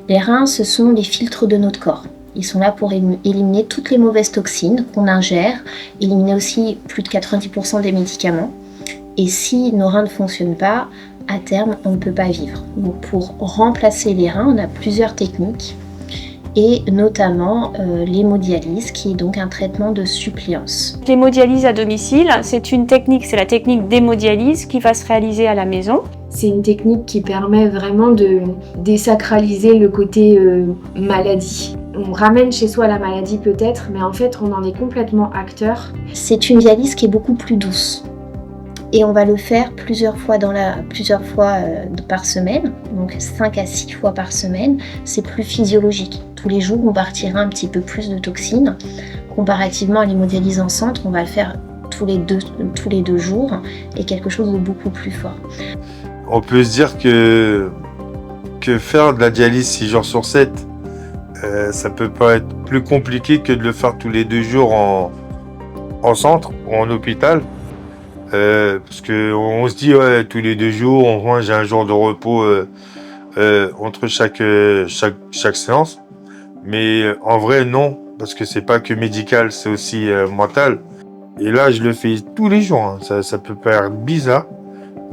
Les reins, ce sont les filtres de notre corps. Ils sont là pour éliminer toutes les mauvaises toxines qu'on ingère, éliminer aussi plus de 90% des médicaments. Et si nos reins ne fonctionnent pas, à terme, on ne peut pas vivre. Donc pour remplacer les reins, on a plusieurs techniques, et notamment l'hémodialyse, qui est donc un traitement de suppléance. L'hémodialyse à domicile, c'est une technique, c'est la technique d'hémodialyse qui va se réaliser à la maison. C'est une technique qui permet vraiment de désacraliser le côté maladie. On ramène chez soi la maladie peut-être, mais en fait on en est complètement acteur. C'est une dialyse qui est beaucoup plus douce. Et on va le faire plusieurs fois par semaine, donc 5 à 6 fois par semaine. C'est plus physiologique. Tous les jours, on va retirer un petit peu plus de toxines. Comparativement à l'hémodialyse en centre, on va le faire tous les deux jours et quelque chose de beaucoup plus fort. On peut se dire que faire de la dialyse 6 jours sur 7, ça peut pas être plus compliqué que de le faire tous les 2 jours en centre ou en hôpital. Parce qu'on se dit tous les 2 jours, au moins j'ai un jour de repos entre chaque séance. Mais en vrai non, parce que c'est pas que médical, c'est aussi mental. Et là je le fais tous les jours, hein. Ça peut paraître bizarre,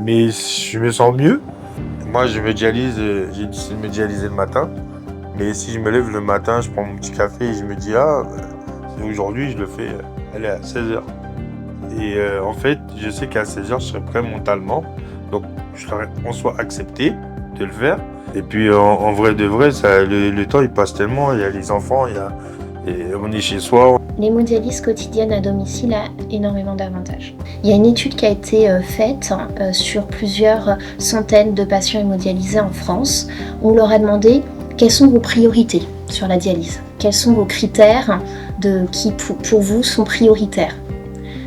mais je me sens mieux. Moi je me dialyse, j'ai décidé de me dialyser le matin. Mais si je me lève le matin, je prends mon petit café et je me dis aujourd'hui je le fais à 16h. Et en fait, je sais qu'à 16h, je serai prêt mentalement. Donc, on soit accepté de le faire. Et puis, en vrai de vrai, le temps, il passe tellement. Il y a les enfants, on est chez soi. L'hémodialyse quotidienne à domicile a énormément d'avantages. Il y a une étude qui a été faite sur plusieurs centaines de patients hémodialysés en France. On leur a demandé quelles sont vos priorités sur la dialyse. Quels sont vos critères qui, pour vous, sont prioritaires.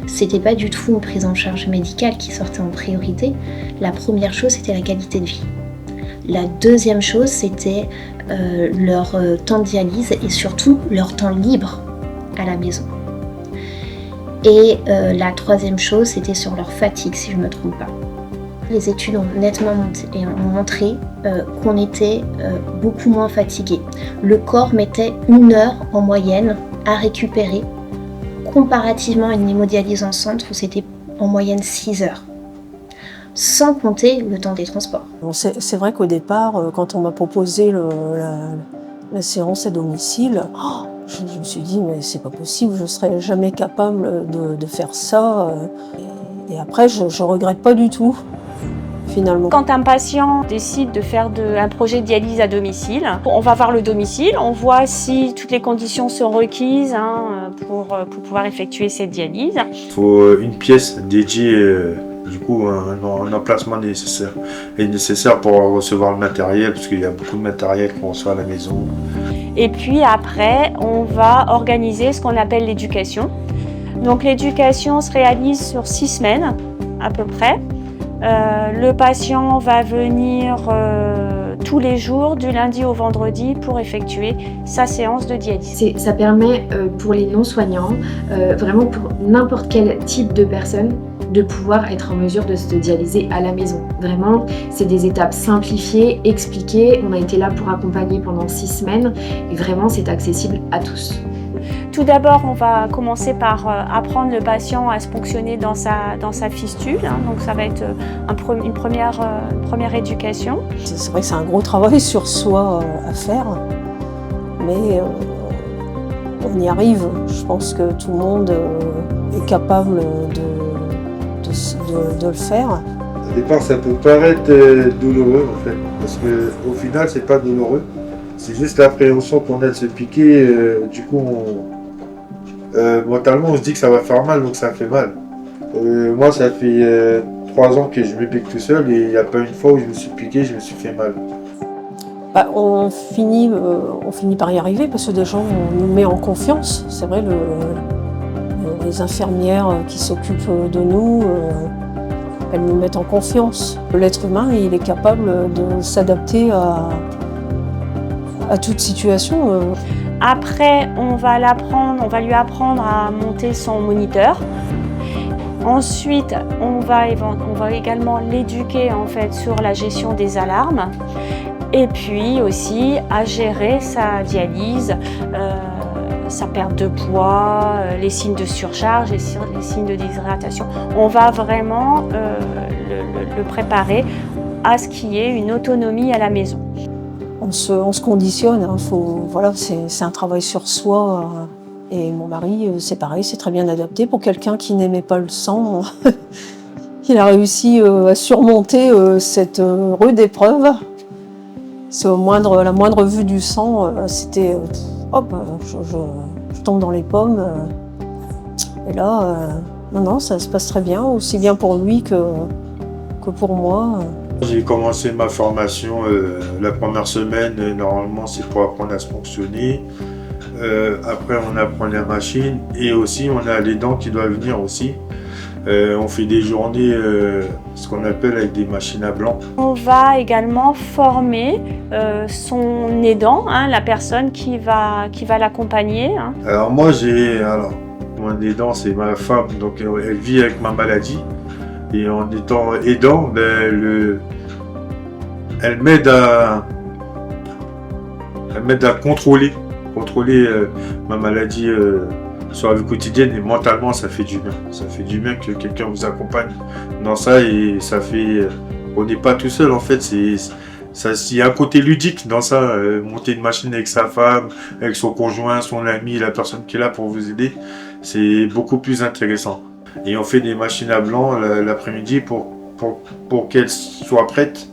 C'était pas du tout une prise en charge médicale qui sortait en priorité. La première chose, c'était la qualité de vie. La deuxième chose, c'était leur temps de dialyse et surtout leur temps libre à la maison. Et la troisième chose, c'était sur leur fatigue, si je ne me trompe pas. Les études ont nettement montré qu'on était beaucoup moins fatigué. Le corps mettait 1 heure en moyenne à récupérer, comparativement à une hémodialyse en centre où c'était en moyenne 6 heures, sans compter le temps des transports. C'est vrai qu'au départ, quand on m'a proposé la séance à domicile, je me suis dit mais c'est pas possible, je ne serais jamais capable de faire ça. Et après, je regrette pas du tout. Finalement. Quand un patient décide de faire un projet de dialyse à domicile, on va voir le domicile, on voit si toutes les conditions sont requises pour pouvoir effectuer cette dialyse. Il faut une pièce dédiée, du coup un emplacement nécessaire pour recevoir le matériel, parce qu'il y a beaucoup de matériel qu'on reçoit à la maison. Et puis après, on va organiser ce qu'on appelle l'éducation. Donc l'éducation se réalise sur 6 semaines à peu près. Le patient va venir tous les jours, du lundi au vendredi, pour effectuer sa séance de dialyse. Ça permet pour les non-soignants, vraiment pour n'importe quel type de personne, de pouvoir être en mesure de se dialyser à la maison. Vraiment, c'est des étapes simplifiées, expliquées. On a été là pour accompagner pendant 6 semaines et vraiment, c'est accessible à tous. Tout d'abord, on va commencer par apprendre le patient à se ponctionner dans sa fistule. Donc ça va être une première éducation. C'est vrai que c'est un gros travail sur soi à faire, mais on y arrive. Je pense que tout le monde est capable de le faire. Au départ, ça peut paraître douloureux en fait, parce qu'au final, c'est pas douloureux. C'est juste l'appréhension qu'on a de se piquer. Du coup, mentalement, on se dit que ça va faire mal, donc ça fait mal. Moi, ça fait 3 ans que je me pique tout seul et il n'y a pas une fois où je me suis piqué, je me suis fait mal. On finit par y arriver parce que déjà, on nous met en confiance. C'est vrai, les infirmières qui s'occupent de nous, elles nous mettent en confiance. L'être humain, il est capable de s'adapter à toute situation. Après, on va lui apprendre à monter son moniteur. Ensuite, on va également l'éduquer en fait sur la gestion des alarmes. et puis aussi à gérer sa dialyse, sa perte de poids, les signes de surcharge, les signes de déshydratation. On va vraiment le préparer à ce qu'il y ait une autonomie à la maison. On se conditionne, hein, voilà, c'est un travail sur soi. Et mon mari, c'est pareil, c'est très bien adapté. Pour quelqu'un qui n'aimait pas le sang, il a réussi à surmonter cette rude épreuve. C'est la moindre vue du sang, c'était hop, je tombe dans les pommes. Et là, non, ça se passe très bien, aussi bien pour lui que pour moi. J'ai commencé ma formation la première semaine, normalement c'est pour apprendre à se fonctionner. Après on apprend la machine et aussi on a les dents qui doivent venir aussi. On fait des journées, ce qu'on appelle avec des machines à blanc. On va également former son aidant, hein, la personne qui va l'accompagner. Hein. Alors moi mon aidant c'est ma femme, donc elle vit avec ma maladie. Et en étant aidant, elle m'aide à contrôler ma maladie sur la vie quotidienne, et mentalement ça fait du bien. Ça fait du bien que quelqu'un vous accompagne dans ça, et ça fait... on n'est pas tout seul en fait, il y a un côté ludique dans ça, monter une machine avec sa femme, avec son conjoint, son ami, la personne qui est là pour vous aider, c'est beaucoup plus intéressant. Et on fait des machines à blanc l'après-midi pour qu'elles soient prêtes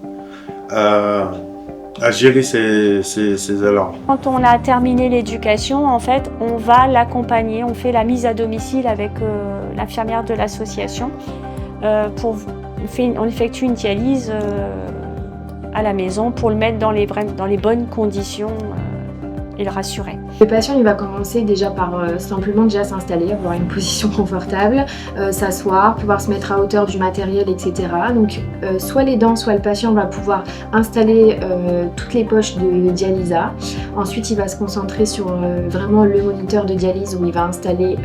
à gérer ces alarmes. Quand on a terminé l'éducation, en fait, on va l'accompagner, on fait la mise à domicile avec l'infirmière de l'association. On effectue une dialyse à la maison pour le mettre dans les bonnes conditions et le rassurer. Le patient il va commencer déjà par simplement déjà s'installer, avoir une position confortable, s'asseoir, pouvoir se mettre à hauteur du matériel, etc. Donc soit l'aidant, soit le patient va pouvoir installer toutes les poches de dialysa. Ensuite il va se concentrer sur vraiment le moniteur de dialyse où il va installer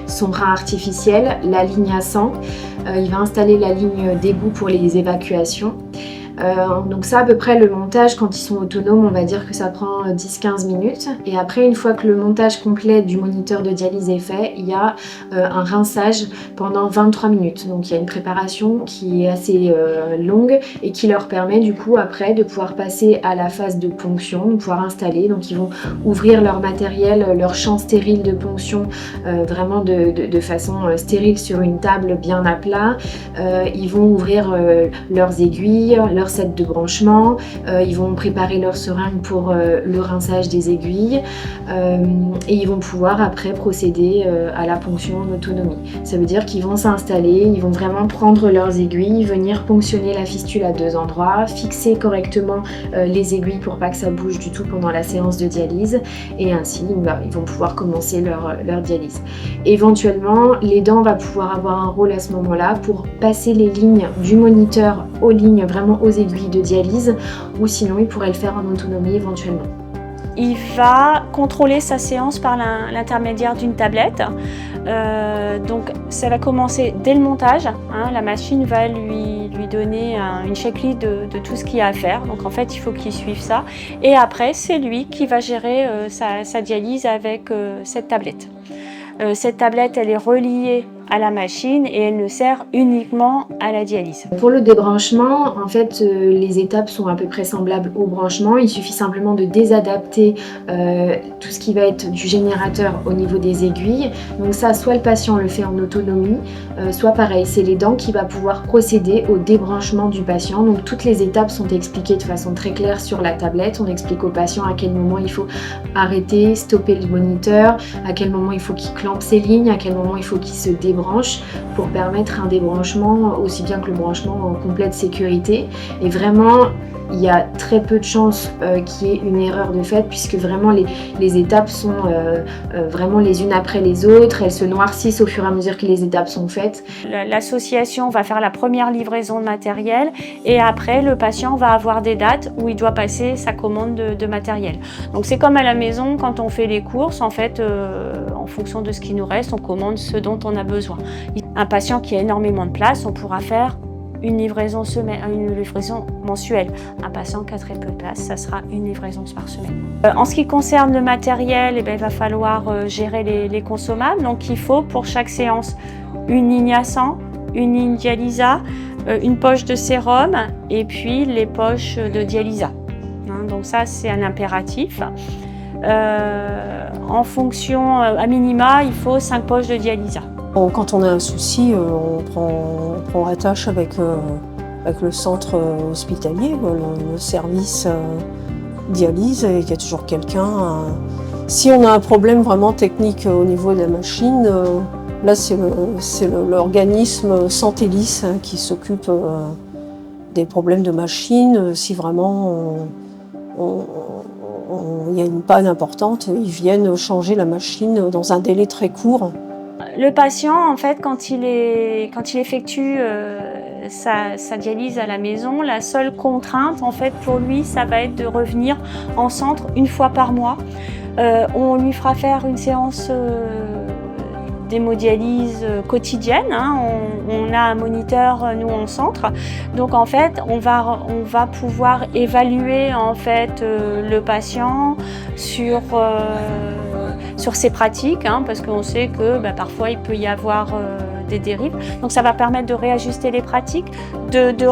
son rein artificiel, la ligne à sang, il va installer la ligne d'égout pour les évacuations. Donc ça à peu près le montage quand ils sont autonomes, on va dire que ça prend 10-15 minutes, et après une fois que le montage complet du moniteur de dialyse est fait, il y a un rinçage pendant 23 minutes. Donc il y a une préparation qui est assez longue et qui leur permet du coup après de pouvoir passer à la phase de ponction, de pouvoir installer. Donc ils vont ouvrir leur matériel, leur champ stérile de ponction vraiment de façon stérile sur une table bien à plat. Ils vont ouvrir leurs aiguilles, leur set de branchement, ils vont préparer leur seringue pour le rinçage des aiguilles et ils vont pouvoir après procéder à la ponction en autonomie. Ça veut dire qu'ils vont s'installer, ils vont vraiment prendre leurs aiguilles, venir ponctionner la fistule à 2 endroits, fixer correctement les aiguilles pour pas que ça bouge du tout pendant la séance de dialyse, et ainsi ils vont pouvoir commencer leur dialyse. Éventuellement, l'aidant va pouvoir avoir un rôle à ce moment-là pour passer les lignes du moniteur aux lignes, vraiment aux aiguilles de dialyse, ou sinon il pourrait le faire en autonomie éventuellement. Il va contrôler sa séance par l'intermédiaire d'une tablette. Donc ça va commencer dès le montage. Hein, la machine va lui donner une checklist de tout ce qu'il y a à faire. Donc en fait il faut qu'il suive ça. Et après c'est lui qui va gérer sa dialyse avec cette tablette. Cette tablette elle est reliée à la machine et elle ne sert uniquement à la dialyse. Pour le débranchement, en fait, les étapes sont à peu près semblables au branchement. Il suffit simplement de désadapter tout ce qui va être du générateur au niveau des aiguilles. Donc ça, soit le patient le fait en autonomie, soit pareil, c'est l'aidant qui va pouvoir procéder au débranchement du patient. Donc toutes les étapes sont expliquées de façon très claire sur la tablette. On explique au patient à quel moment il faut arrêter, stopper le moniteur, à quel moment il faut qu'il clampe ses lignes, à quel moment il faut qu'il se débranche pour permettre un débranchement aussi bien que le branchement en complète sécurité. Et vraiment, il y a très peu de chances qu'il y ait une erreur de fait, puisque vraiment les étapes sont vraiment les unes après les autres, elles se noircissent au fur et à mesure que les étapes sont faites. L'association va faire la première livraison de matériel et après le patient va avoir des dates où il doit passer sa commande de matériel. Donc c'est comme à la maison quand on fait les courses, en fait en fonction de ce qui nous reste, on commande ce dont on a besoin. Un patient qui a énormément de place, on pourra faire une livraison mensuelle. Un patient qui a très peu de place, ça sera une livraison par semaine. En ce qui concerne le matériel, il va falloir gérer les consommables. Donc il faut pour chaque séance une ligne à sang, une ligne dialysa, une poche de sérum et puis les poches de dialysa. Donc ça, c'est un impératif. En fonction, à minima, il faut 5 poches de dialysa. Quand on a un souci, on prend attache avec le centre hospitalier, le service dialyse, et il y a toujours quelqu'un. Si on a un problème vraiment technique au niveau de la machine, là c'est l'organisme Santélis qui s'occupe des problèmes de machine. Si vraiment il y a une panne importante, ils viennent changer la machine dans un délai très court. Le patient, en fait, quand il effectue sa dialyse à la maison, la seule contrainte, en fait, pour lui, ça va être de revenir en centre une fois par mois. On lui fera faire une séance d'hémodialyse quotidienne. On a un moniteur, nous, en centre. Donc, en fait, on va pouvoir évaluer, en fait, le patient sur ses pratiques, parce qu'on sait que parfois il peut y avoir des dérives. Donc ça va permettre de réajuster les pratiques, de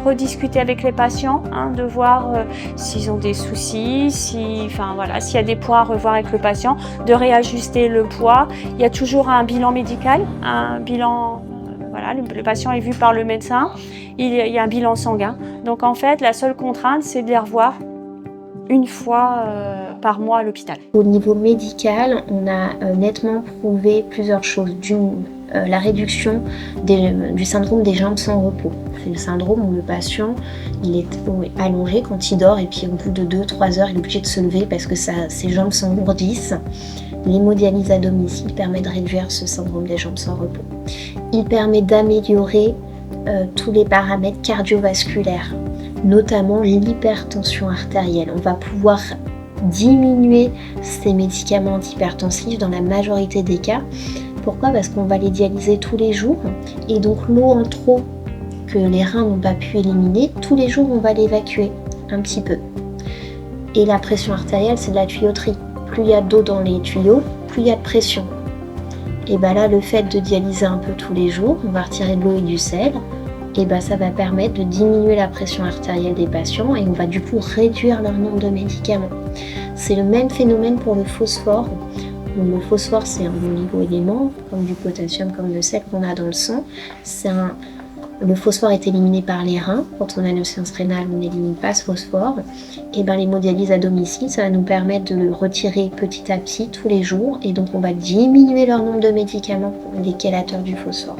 rediscuter avec les patients, de voir s'ils ont des soucis, s'il y a des points à revoir avec le patient, de réajuster le poids. Il y a toujours un bilan médical, un bilan, le patient est vu par le médecin, il y a un bilan sanguin. Donc en fait, la seule contrainte, c'est de les revoir une fois par mois à l'hôpital. Au niveau médical, on a nettement prouvé plusieurs choses. D'une, la réduction du syndrome des jambes sans repos. C'est le syndrome où le patient il est allongé quand il dort et puis au bout de 2-3 heures, il est obligé de se lever parce que ses jambes s'engourdissent. L'hémodialyse à domicile permet de réduire ce syndrome des jambes sans repos. Il permet d'améliorer tous les paramètres cardiovasculaires, notamment l'hypertension artérielle. On va pouvoir diminuer ces médicaments antihypertensifs dans la majorité des cas. Pourquoi ? Parce qu'on va les dialyser tous les jours et donc l'eau en trop que les reins n'ont pas pu éliminer, tous les jours on va l'évacuer un petit peu. Et la pression artérielle, c'est de la tuyauterie. Plus il y a d'eau dans les tuyaux, plus il y a de pression. Et là, le fait de dialyser un peu tous les jours, on va retirer de l'eau et du sel, et ça va permettre de diminuer la pression artérielle des patients et on va du coup réduire leur nombre de médicaments. C'est le même phénomène pour le phosphore. Le phosphore, c'est un oligo-élément, comme du potassium, comme le sel qu'on a dans le sang. Le phosphore est éliminé par les reins. Quand on a une insuffisance rénale, on n'élimine pas ce phosphore. Et l'hémodialyse à domicile, ça va nous permettre de le retirer petit à petit tous les jours. Et donc, on va diminuer leur nombre de médicaments, les chélateurs du phosphore.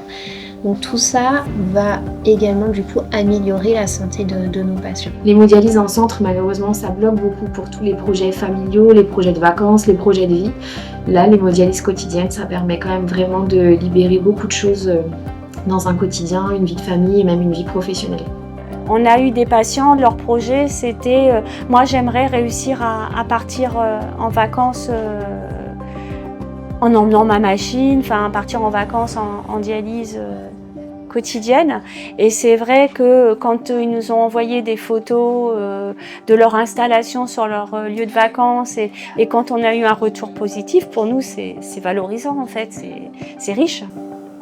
Donc tout ça va également du coup améliorer la santé de nos patients. L'hémodialyse en centre, malheureusement, ça bloque beaucoup pour tous les projets familiaux, les projets de vacances, les projets de vie. Là, l'hémodialyse quotidienne, ça permet quand même vraiment de libérer beaucoup de choses dans un quotidien, une vie de famille et même une vie professionnelle. On a eu des patients, leur projet c'était moi j'aimerais réussir à partir en vacances en emmenant ma machine, partir en vacances en dialyse quotidienne. Et c'est vrai que quand ils nous ont envoyé des photos de leur installation sur leur lieu de vacances et quand on a eu un retour positif, pour nous c'est valorisant en fait, c'est riche.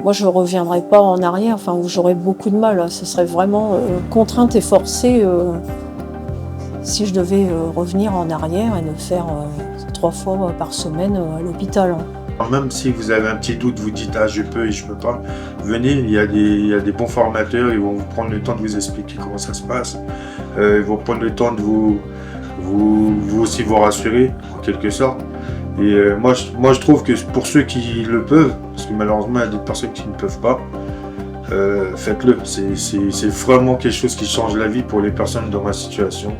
Moi je ne reviendrai pas en arrière, où j'aurais beaucoup de mal. Ce serait vraiment contrainte et forcée si je devais revenir en arrière et le faire 3 fois par semaine à l'hôpital. Même si vous avez un petit doute, vous dites je peux et je peux pas, venez, il y a des bons formateurs, ils vont vous prendre le temps de vous expliquer comment ça se passe. Ils vont prendre le temps de vous aussi vous rassurer en quelque sorte. Et moi je trouve que pour ceux qui le peuvent, parce que malheureusement il y a des personnes qui ne peuvent pas, faites-le. C'est vraiment quelque chose qui change la vie pour les personnes dans ma situation.